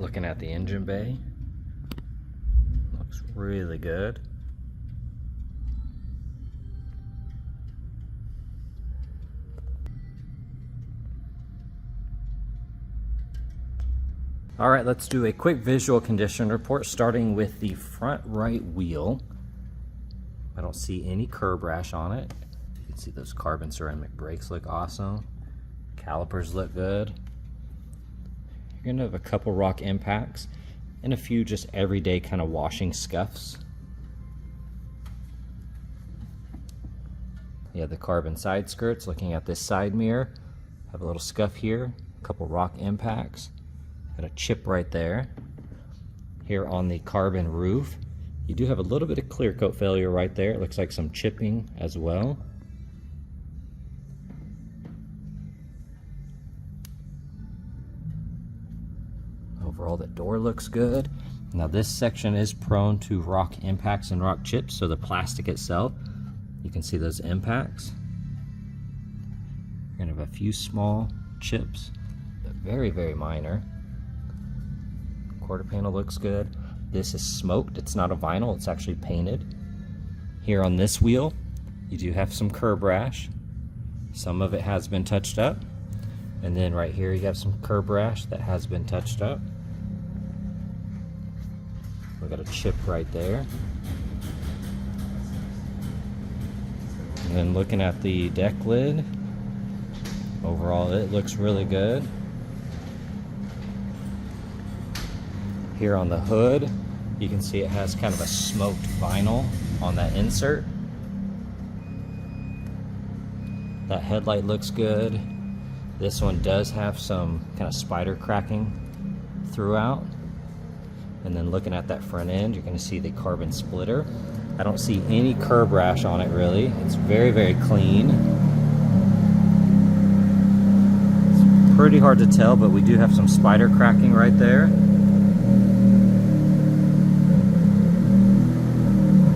Looking at the engine bay, looks really good. All right, let's do a quick visual condition report, starting with the front right wheel. I don't see any curb rash on it. You can see those carbon ceramic brakes look awesome. Calipers look good. You're gonna have a couple rock impacts and a few just everyday kind of washing scuffs. You have the carbon side skirts. Looking at this side mirror, have a little scuff here, a couple rock impacts. Got a chip right there. Here on the carbon roof, you do have a little bit of clear coat failure right there. It looks like some chipping as well. Overall, the door looks good. Now this section is prone to rock impacts and rock chips, so the plastic itself, you can see those impacts. You're gonna have a few small chips, but very, very minor. Quarter panel looks good. This is smoked. It's not a vinyl, it's actually painted. Here on this wheel, you do have some curb rash. Some of it has been touched up. And then right here, you have some curb rash that has been touched up. We got a chip right there. And then looking at the deck lid, overall it looks really good. Here on the hood, you can see it has kind of a smoked vinyl on that insert. That headlight looks good. This one does have some kind of spider cracking throughout. And then looking at that front end, you're going to see the carbon splitter. I don't see any curb rash on it really. It's very, very clean. It's pretty hard to tell, but we do have some spider cracking right there.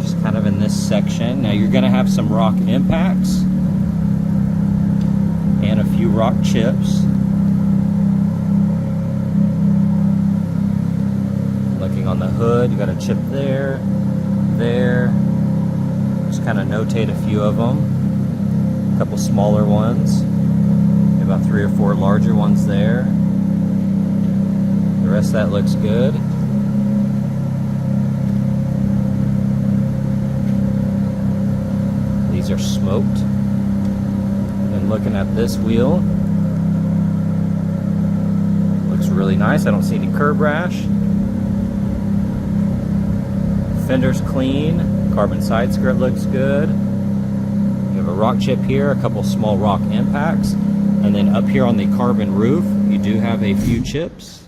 Just kind of in this section. Now you're going to have some rock impacts and a few rock chips. Looking on the hood, you got a chip there, there. Just kind of notate a few of them. A couple smaller ones. About 3 or 4 larger ones there. The rest of that looks good. These are smoked. And looking at this wheel, looks really nice. I don't see any curb rash. Fender's clean. Carbon side skirt looks good. You have a rock chip here, a couple small rock impacts, and then up here on the carbon roof, you do have a few chips.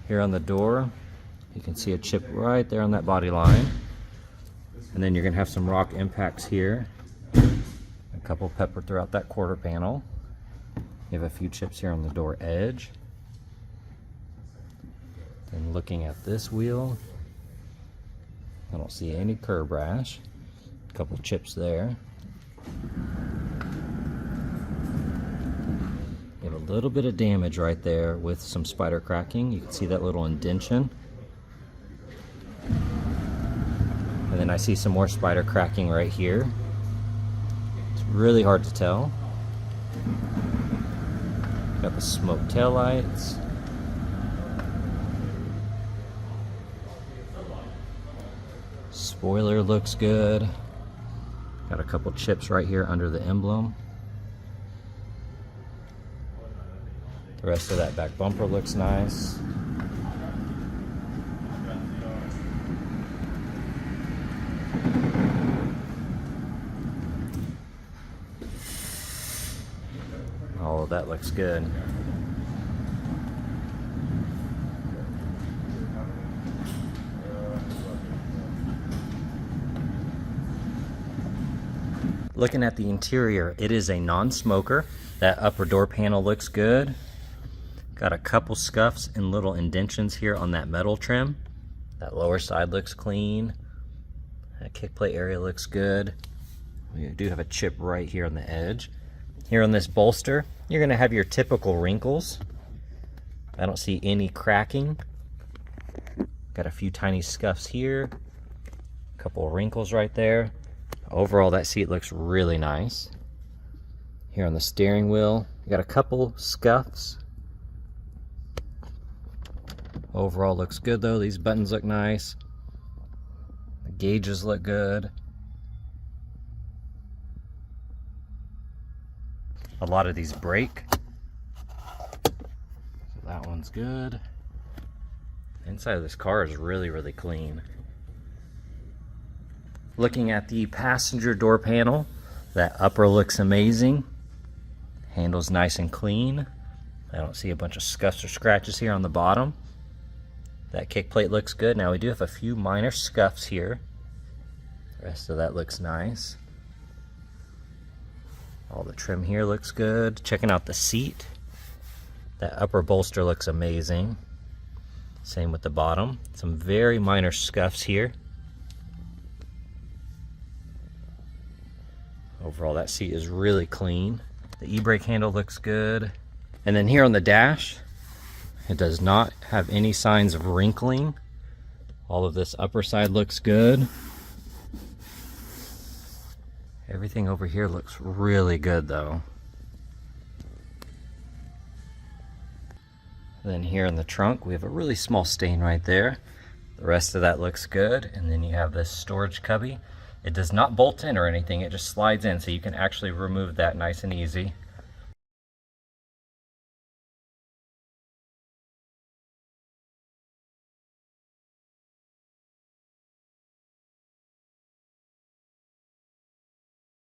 Here on the door, you can see a chip right there on that body line. And then you're going to have some rock impacts here. A couple peppered throughout that quarter panel. You have a few chips here on the door edge. And looking at this wheel, I don't see any curb rash. A couple chips there. You have a little bit of damage right there with some spider cracking. You can see that little indentation. And then I see some more spider cracking right here. It's really hard to tell. Got the smoked taillights. Spoiler looks good. Got a couple chips right here under the emblem. The rest of that back bumper looks nice. All of that looks good. Looking at the interior, it is a non-smoker. That upper door panel looks good. Got a couple scuffs and little indentions here on that metal trim. That lower side looks clean. That kick plate area looks good. We do have a chip right here on the edge. Here on this bolster, you're going to have your typical wrinkles. I don't see any cracking. Got a few tiny scuffs here, a couple of wrinkles right there. Overall, that seat looks really nice. Here on the steering wheel, you got a couple scuffs. Overall looks good though. These buttons look nice. The gauges look good. A lot of these brake. So that one's good. Inside of this car is really, really clean. Looking at the passenger door panel, that upper looks amazing. Handle's nice and clean. I don't see a bunch of scuffs or scratches here on the bottom. That kick plate looks good. Now we do have a few minor scuffs here. The rest of that looks nice. All the trim here looks good. Checking out the seat. That upper bolster looks amazing. Same with the bottom. Some very minor scuffs here. Overall, that seat is really clean. The e-brake handle looks good. And then here on the dash, it does not have any signs of wrinkling. All of this upper side looks good. Everything over here looks really good though. Then here in the trunk, we have a really small stain right there. The rest of that looks good. And then you have this storage cubby. It does not bolt in or anything, it just slides in, so you can actually remove that nice and easy.